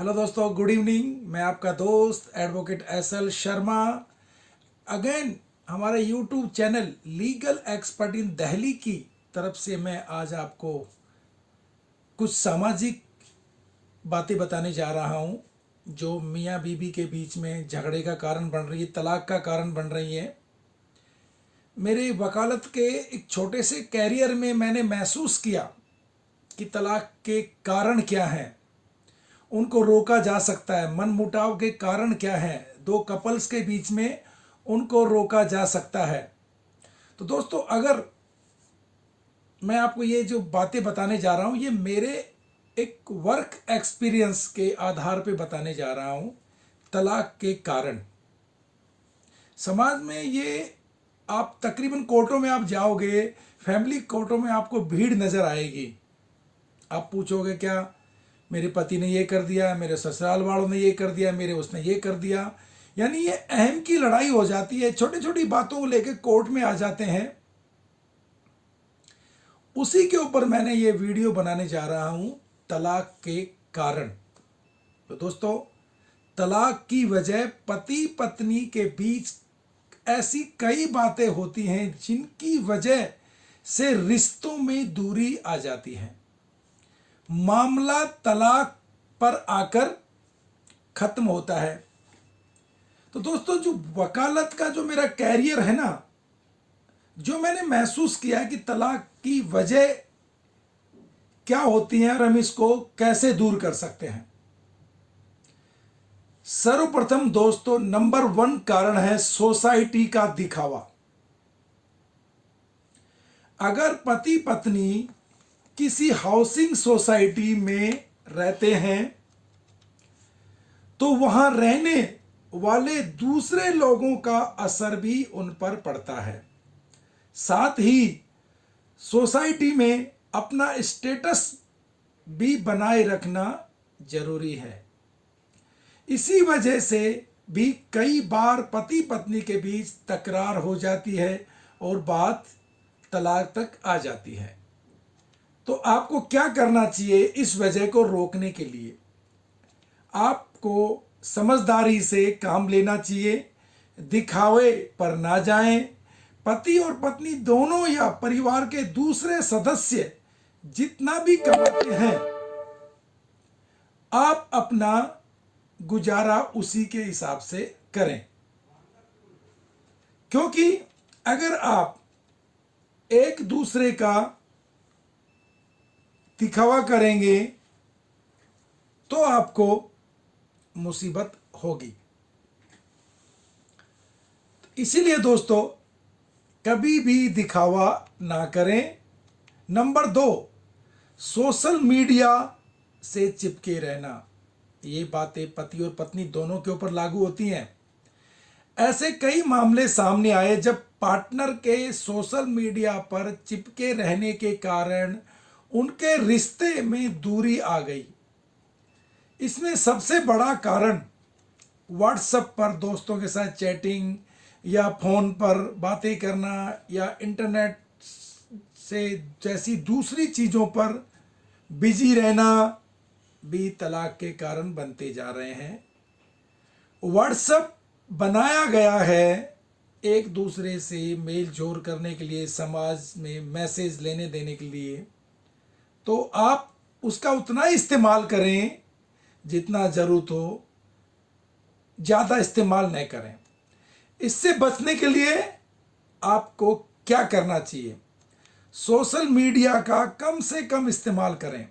Hello दोस्तों, good evening. मैं आपका दोस्त एडवोकेट एसएल शर्मा अगेन हमारे YouTube channel legal expert in Delhi की तरफ से मैं आज आपको कुछ सामाजिक बातें बताने जा रहा हूं जो मियाँ बीबी के बीच में झगड़े का कारण बन रही है, तलाक का कारण बन रही है। मेरे वकालत के एक छोटे से कैरियर में मैंने महसूस किया कि तलाक के कारण क्या हैं, उनको रोका जा सकता है। मनमुटाव के कारण क्या है, दो कपल्स के बीच में उनको रोका जा सकता है। तो दोस्तों, अगर मैं आपको ये जो बातें बताने जा रहा हूँ ये मेरे एक वर्क एक्सपीरियंस के आधार पे बताने जा रहा हूँ। तलाक के कारण समाज में ये आप तकरीबन कोर्टों में आप जाओगे, फैमिली कोर्टों में आपको भीड़ नज़र आएगी। आप पूछोगे क्या, मेरे पति ने ये कर दिया, मेरे ससुराल वालों ने ये कर दिया, मेरे उसने ये कर दिया। यानी ये अहम की लड़ाई हो जाती है, छोटी छोटी बातों को लेकर कोर्ट में आ जाते हैं। उसी के ऊपर मैंने ये वीडियो बनाने जा रहा हूं, तलाक के कारण। तो दोस्तों, तलाक की वजह पति पत्नी के बीच ऐसी कई बातें होती हैं जिनकी वजह से रिश्तों में दूरी आ जाती है। मामला तलाक पर आकर खत्म होता है। तो दोस्तों, जो वकालत का जो मेरा कैरियर है ना, जो मैंने महसूस किया कि तलाक की वजह क्या होती है और हम इसको कैसे दूर कर सकते हैं। सर्वप्रथम दोस्तों, नंबर 1 कारण है सोसाइटी का दिखावा। अगर पति पत्नी किसी हाउसिंग सोसाइटी में रहते हैं तो वहां रहने वाले दूसरे लोगों का असर भी उन पर पड़ता है। साथ ही सोसाइटी में अपना स्टेटस भी बनाए रखना जरूरी है। इसी वजह से भी कई बार पति पत्नी के बीच तकरार हो जाती है और बात तलाक तक आ जाती है। तो आपको क्या करना चाहिए इस वजह को रोकने के लिए? आपको समझदारी से काम लेना चाहिए, दिखावे पर ना जाएं। पति और पत्नी दोनों या परिवार के दूसरे सदस्य जितना भी कमाते हैं, आप अपना गुजारा उसी के हिसाब से करें। क्योंकि अगर आप एक दूसरे का दिखावा करेंगे तो आपको मुसीबत होगी। इसीलिए दोस्तों, कभी भी दिखावा ना करें। नंबर 2, सोशल मीडिया से चिपके रहना। ये बातें पति और पत्नी दोनों के ऊपर लागू होती हैं। ऐसे कई मामले सामने आए जब पार्टनर के सोशल मीडिया पर चिपके रहने के कारण उनके रिश्ते में दूरी आ गई। इसमें सबसे बड़ा कारण व्हाट्सएप पर दोस्तों के साथ चैटिंग या फोन पर बातें करना या इंटरनेट से जैसी दूसरी चीज़ों पर बिजी रहना भी तलाक के कारण बनते जा रहे हैं। व्हाट्सएप बनाया गया है एक दूसरे से मेल जोल करने के लिए, समाज में मैसेज लेने देने के लिए। तो आप उसका उतना ही इस्तेमाल करें जितना ज़रूरत हो, ज़्यादा इस्तेमाल नहीं करें। इससे बचने के लिए आपको क्या करना चाहिए? सोशल मीडिया का कम से कम इस्तेमाल करें।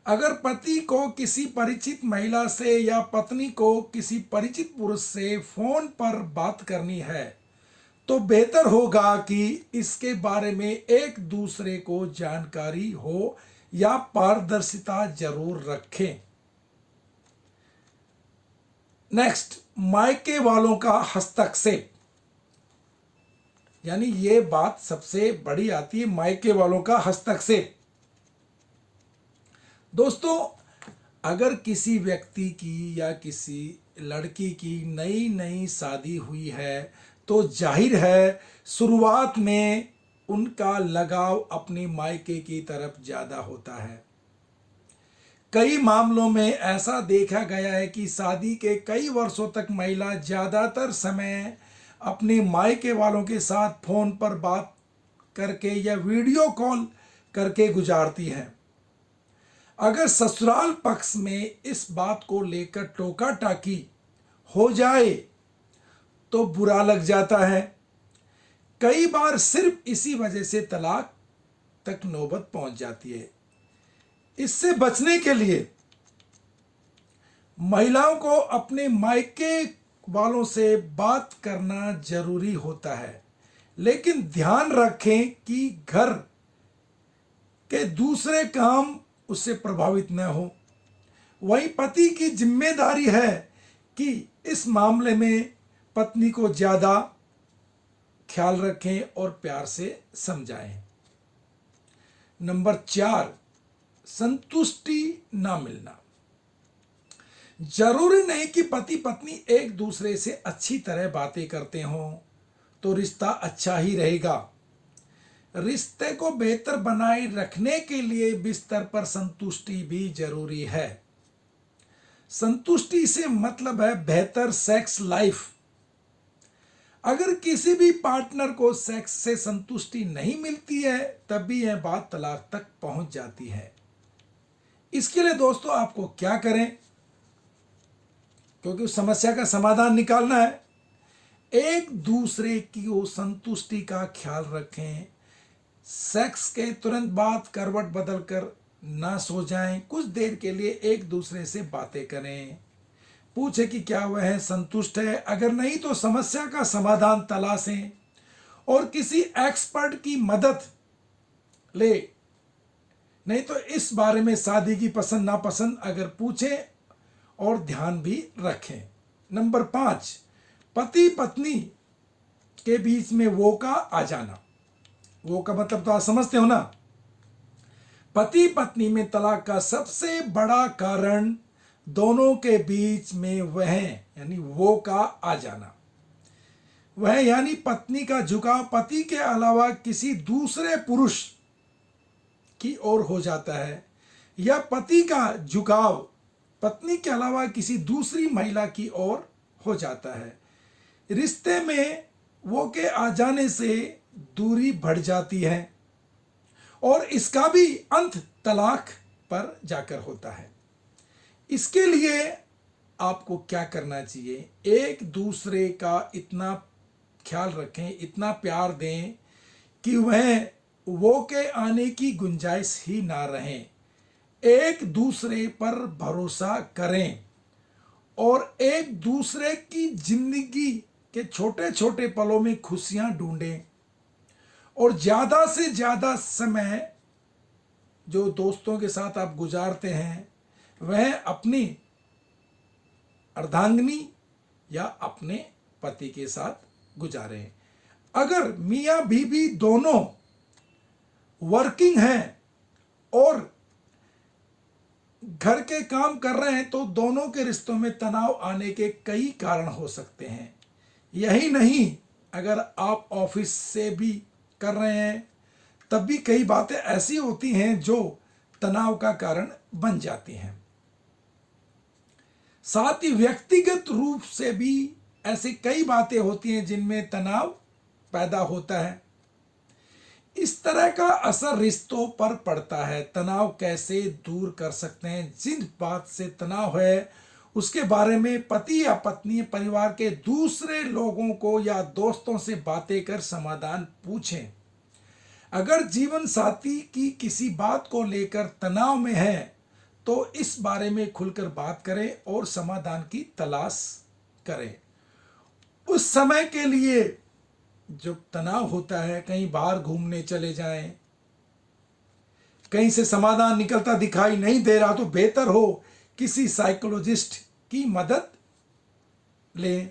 अगर पति को किसी परिचित महिला से या पत्नी को किसी परिचित पुरुष से फोन पर बात करनी है तो बेहतर होगा कि इसके बारे में एक दूसरे को जानकारी हो या पारदर्शिता जरूर रखें। नेक्स्ट, मायके वालों का हस्तक्षेप। यानी ये बात सबसे बड़ी आती है, मायके वालों का हस्तक्षेप। दोस्तों, अगर किसी व्यक्ति की या किसी लड़की की नई नई शादी हुई है तो जाहिर है शुरुआत में उनका लगाव अपने मायके की तरफ ज़्यादा होता है। कई मामलों में ऐसा देखा गया है कि शादी के कई वर्षों तक महिला ज़्यादातर समय अपने मायके वालों के साथ फोन पर बात करके या वीडियो कॉल करके गुजारती हैं। अगर ससुराल पक्ष में इस बात को लेकर टोका टाकी हो जाए तो बुरा लग जाता है। कई बार सिर्फ इसी वजह से तलाक तक नौबत पहुंच जाती है। इससे बचने के लिए महिलाओं को अपने मायके वालों से बात करना जरूरी होता है, लेकिन ध्यान रखें कि घर के दूसरे काम उससे प्रभावित न हो। वहीं पति की जिम्मेदारी है कि इस मामले में पत्नी को ज़्यादा ख्याल रखें और प्यार से समझाएं। नंबर 4, संतुष्टि ना मिलना। जरूरी नहीं कि पति पत्नी एक दूसरे से अच्छी तरह बातें करते हों तो रिश्ता अच्छा ही रहेगा। रिश्ते को बेहतर बनाए रखने के लिए बिस्तर पर संतुष्टि भी जरूरी है। संतुष्टि से मतलब है बेहतर सेक्स लाइफ। अगर किसी भी पार्टनर को सेक्स से संतुष्टि नहीं मिलती है तब भी यह बात तलाक तक पहुंच जाती है। इसके लिए दोस्तों आपको क्या करें, क्योंकि उस समस्या का समाधान निकालना है। एक दूसरे की संतुष्टि का ख्याल रखें। सेक्स के तुरंत बाद करवट बदल कर ना सो जाएं। कुछ देर के लिए एक दूसरे से बातें करें, पूछे कि क्या वह संतुष्ट है। अगर नहीं तो समस्या का समाधान तलाशें और किसी एक्सपर्ट की मदद ले। नहीं तो इस बारे में शादी की पसंद नापसंद अगर पूछें और ध्यान भी रखें। नंबर 5, पति पत्नी के बीच में वो का आ जाना। वो का मतलब तो आप समझते हो ना। पति पत्नी में तलाक का सबसे बड़ा कारण दोनों के बीच में वह यानी वो का आ जाना। वह यानी पत्नी का झुकाव पति के अलावा किसी दूसरे पुरुष की ओर हो जाता है, या पति का झुकाव पत्नी के अलावा किसी दूसरी महिला की ओर हो जाता है। रिश्ते में वो के आ जाने से दूरी बढ़ जाती है और इसका भी अंत तलाक पर जाकर होता है। इसके लिए आपको क्या करना चाहिए, एक दूसरे का इतना ख्याल रखें, इतना प्यार दें कि वह वो के आने की गुंजाइश ही ना रहे। एक दूसरे पर भरोसा करें और एक दूसरे की जिंदगी के छोटे छोटे पलों में खुशियां ढूंढें। और ज़्यादा से ज़्यादा समय जो दोस्तों के साथ आप गुजारते हैं वह अपनी अर्धांगिनी या अपने पति के साथ गुजारें। अगर मियाँ बीवी दोनों वर्किंग हैं और घर के काम कर रहे हैं तो दोनों के रिश्तों में तनाव आने के कई कारण हो सकते हैं। यही नहीं, अगर आप ऑफिस से भी कर रहे हैं तब भी कई बातें ऐसी होती हैं जो तनाव का कारण बन जाती हैं। साथ ही व्यक्तिगत रूप से भी ऐसी कई बातें होती हैं जिनमें तनाव पैदा होता है। इस तरह का असर रिश्तों पर पड़ता है। तनाव कैसे दूर कर सकते हैं, जिन बात से तनाव है उसके बारे में पति या पत्नी परिवार के दूसरे लोगों को या दोस्तों से बातें कर समाधान पूछें। अगर जीवन साथी की किसी बात को लेकर तनाव में है तो इस बारे में खुलकर बात करें और समाधान की तलाश करें। उस समय के लिए जो तनाव होता है, कहीं बाहर घूमने चले जाएं। कहीं से समाधान निकलता दिखाई नहीं दे रहा तो बेहतर हो किसी साइकोलॉजिस्ट की मदद लें।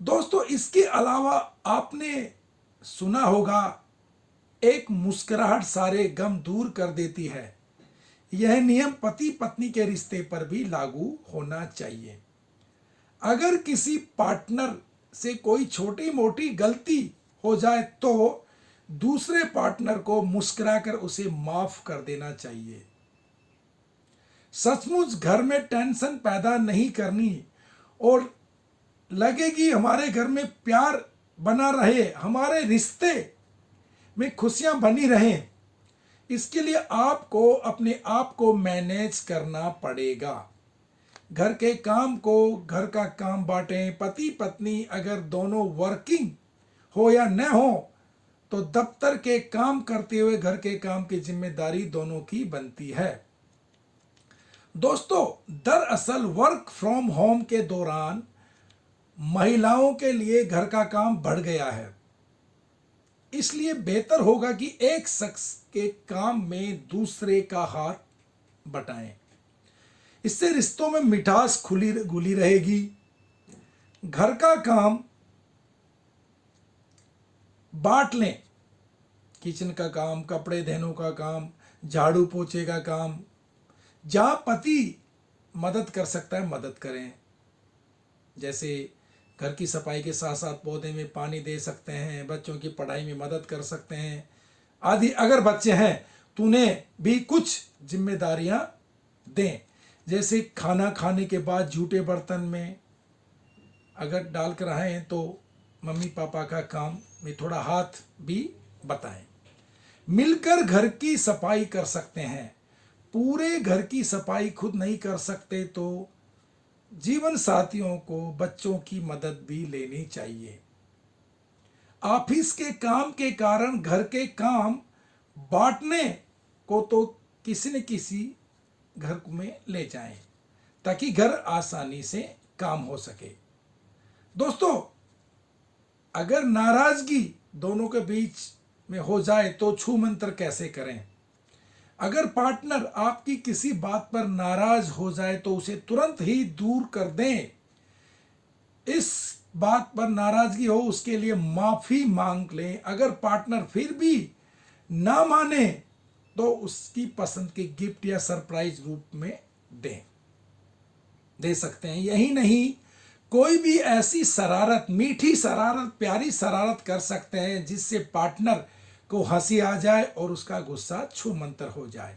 दोस्तों, इसके अलावा आपने सुना होगा, एक मुस्कुराहट सारे गम दूर कर देती है। यह नियम पति पत्नी के रिश्ते पर भी लागू होना चाहिए। अगर किसी पार्टनर से कोई छोटी मोटी गलती हो जाए तो दूसरे पार्टनर को मुस्कुराकर उसे माफ कर देना चाहिए। सचमुच घर में टेंशन पैदा नहीं करनी और लगे कि हमारे घर में प्यार बना रहे, हमारे रिश्ते में खुशियां बनी रहें, इसके लिए आपको अपने आप को मैनेज करना पड़ेगा। घर के काम को, घर का काम बांटें। पति पत्नी अगर दोनों वर्किंग हो या न हो तो दफ्तर के काम करते हुए घर के काम की जिम्मेदारी दोनों की बनती है। दोस्तों, दरअसल वर्क फ्रॉम होम के दौरान महिलाओं के लिए घर का काम बढ़ गया है, इसलिए बेहतर होगा कि एक शख्स के काम में दूसरे का हाथ बटाएं। इससे रिश्तों में मिठास खुली घुली रहेगी। घर का काम बांट लें। किचन का काम, कपड़े धोने का काम, झाड़ू पोछे का काम, जहां पति मदद कर सकता है मदद करें। जैसे घर की सफाई के साथ साथ पौधे में पानी दे सकते हैं, बच्चों की पढ़ाई में मदद कर सकते हैं आदि। अगर बच्चे हैं तो उन्हें भी कुछ जिम्मेदारियां दें, जैसे खाना खाने के बाद झूठे बर्तन में अगर डाल कर आए तो मम्मी पापा का काम में थोड़ा हाथ भी बताएं। मिलकर घर की सफाई कर सकते हैं। पूरे घर की सफाई खुद नहीं कर सकते तो जीवन साथियों को बच्चों की मदद भी लेनी चाहिए। ऑफिस के काम के कारण घर के काम बांटने को तो किसी न किसी घर में ले जाएं ताकि घर आसानी से काम हो सके। दोस्तों, अगर नाराजगी दोनों के बीच में हो जाए तो छू मंतर कैसे करें? अगर पार्टनर आपकी किसी बात पर नाराज हो जाए तो उसे तुरंत ही दूर कर दें। इस बात पर नाराजगी हो उसके लिए माफी मांग लें। अगर पार्टनर फिर भी ना माने तो उसकी पसंद की गिफ्ट या सरप्राइज रूप में दे सकते हैं। यही नहीं, कोई भी ऐसी शरारत, मीठी शरारत, प्यारी शरारत कर सकते हैं जिससे पार्टनर को हंसी आ जाए और उसका गुस्सा छू मंतर हो जाए।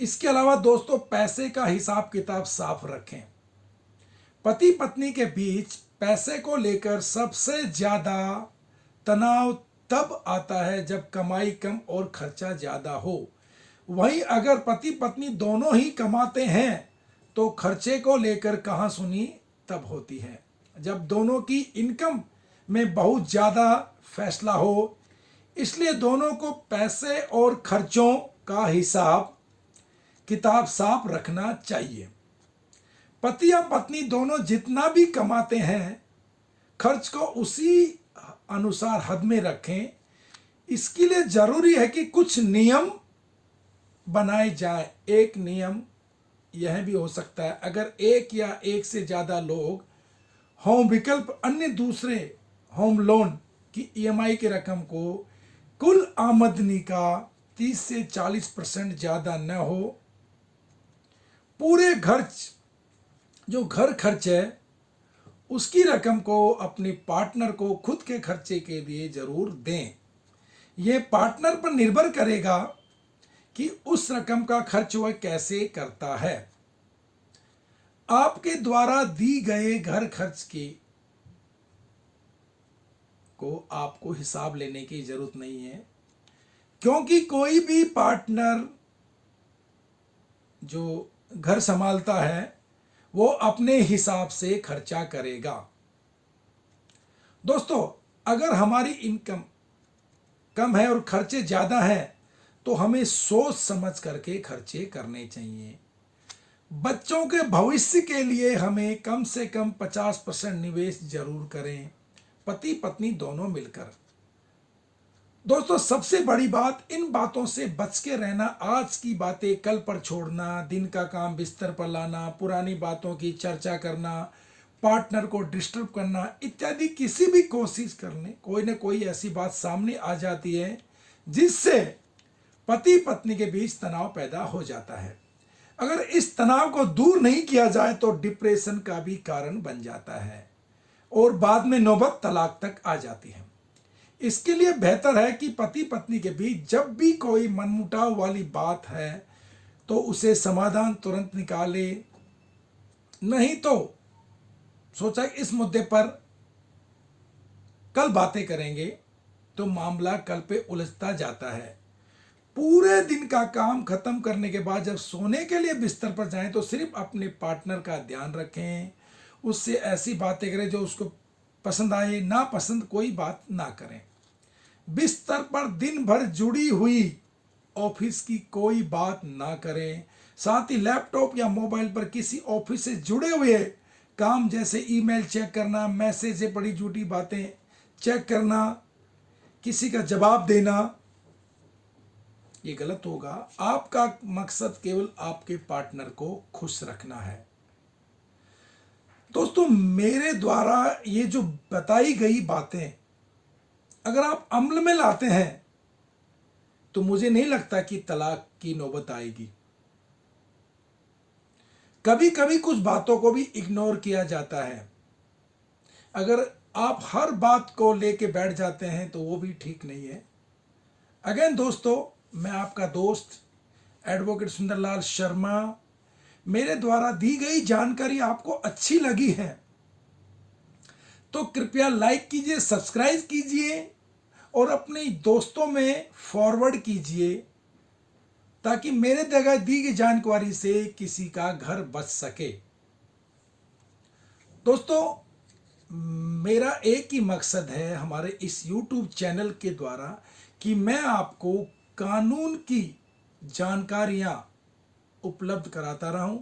इसके अलावा दोस्तों, पैसे का हिसाब किताब साफ रखें। पति पत्नी के बीच पैसे को लेकर सबसे ज्यादा तनाव तब आता है जब कमाई कम और खर्चा ज्यादा हो। वहीं अगर पति पत्नी दोनों ही कमाते हैं तो खर्चे को लेकर कहासुनी तब होती है जब दोनों की इनकम में बहुत ज्यादा फैसला हो। इसलिए दोनों को पैसे और खर्चों का हिसाब किताब साफ रखना चाहिए। पति या पत्नी दोनों जितना भी कमाते हैं खर्च को उसी अनुसार हद में रखें। इसके लिए जरूरी है कि कुछ नियम बनाए जाए। एक नियम यह भी हो सकता है, अगर एक या एक से ज्यादा लोग होम विकल्प अन्य दूसरे होम लोन की ईएमआई की रकम को कुल आमदनी का 30 से 40% ज्यादा न हो। पूरे जो घर खर्च है उसकी रकम को अपने पार्टनर को खुद के खर्चे के लिए जरूर दें। यह पार्टनर पर निर्भर करेगा कि उस रकम का खर्च वह कैसे करता है। आपके द्वारा दी गए घर खर्च को आपको हिसाब लेने की जरूरत नहीं है, क्योंकि कोई भी पार्टनर जो घर संभालता है वो अपने हिसाब से खर्चा करेगा। दोस्तों, अगर हमारी इनकम कम है और खर्चे ज्यादा हैं तो हमें सोच समझ करके खर्चे करने चाहिए। बच्चों के भविष्य के लिए हमें कम से कम 50% निवेश जरूर करें, पति पत्नी दोनों मिलकर। दोस्तों, सबसे बड़ी बात, इन बातों से बच के रहना। आज की बातें कल पर छोड़ना, दिन का काम बिस्तर पर लाना, पुरानी बातों की चर्चा करना, पार्टनर को डिस्टर्ब करना इत्यादि किसी भी कोशिश करने कोई ना कोई ऐसी बात सामने आ जाती है जिससे पति पत्नी के बीच तनाव पैदा हो जाता है। अगर इस तनाव को दूर नहीं किया जाए तो डिप्रेशन का भी कारण बन जाता है और बाद में नौबत तलाक तक आ जाती है। इसके लिए बेहतर है कि पति पत्नी के बीच जब भी कोई मनमुटाव वाली बात है तो उसे समाधान तुरंत निकाले, नहीं तो सोचा इस मुद्दे पर कल बातें करेंगे, तो मामला कल पे उलझता जाता है। पूरे दिन का काम खत्म करने के बाद जब सोने के लिए बिस्तर पर जाएं तो सिर्फ अपने पार्टनर का ध्यान रखें, उससे ऐसी बातें करें जो उसको पसंद आए, ना पसंद कोई बात ना करें। बिस्तर पर दिन भर जुड़ी हुई ऑफिस की कोई बात ना करें। साथ ही लैपटॉप या मोबाइल पर किसी ऑफिस से जुड़े हुए काम जैसे ईमेल चेक करना, मैसेज से बड़ी झूठी बातें चेक करना, किसी का जवाब देना, ये गलत होगा। आपका मकसद केवल आपके पार्टनर को खुश रखना है। दोस्तों, मेरे द्वारा ये जो बताई गई बातें अगर आप अमल में लाते हैं तो मुझे नहीं लगता कि तलाक की नौबत आएगी। कभी कभी कुछ बातों को भी इग्नोर किया जाता है। अगर आप हर बात को लेके बैठ जाते हैं तो वो भी ठीक नहीं है। अगेन दोस्तों, मैं आपका दोस्त एडवोकेट सुंदरलाल शर्मा। मेरे द्वारा दी गई जानकारी आपको अच्छी लगी है तो कृपया लाइक कीजिए, सब्सक्राइब कीजिए और अपने दोस्तों में फॉरवर्ड कीजिए ताकि मेरे द्वारा दी गई जानकारी से किसी का घर बच सके। दोस्तों, मेरा एक ही मकसद है हमारे इस YouTube चैनल के द्वारा कि मैं आपको कानून की जानकारियां उपलब्ध कराता रहूं।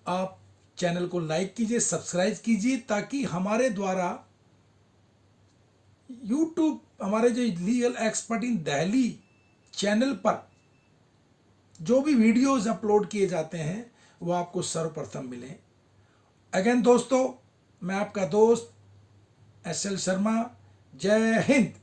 आप चैनल को लाइक कीजिए, सब्सक्राइब कीजिए ताकि हमारे द्वारा YouTube, हमारे जो legal expert in Delhi channel पर जो भी वीडियोस अपलोड किए जाते हैं वो आपको सर्वप्रथम मिलें। अगेन दोस्तों, मैं आपका दोस्त SL शर्मा। जय हिंद।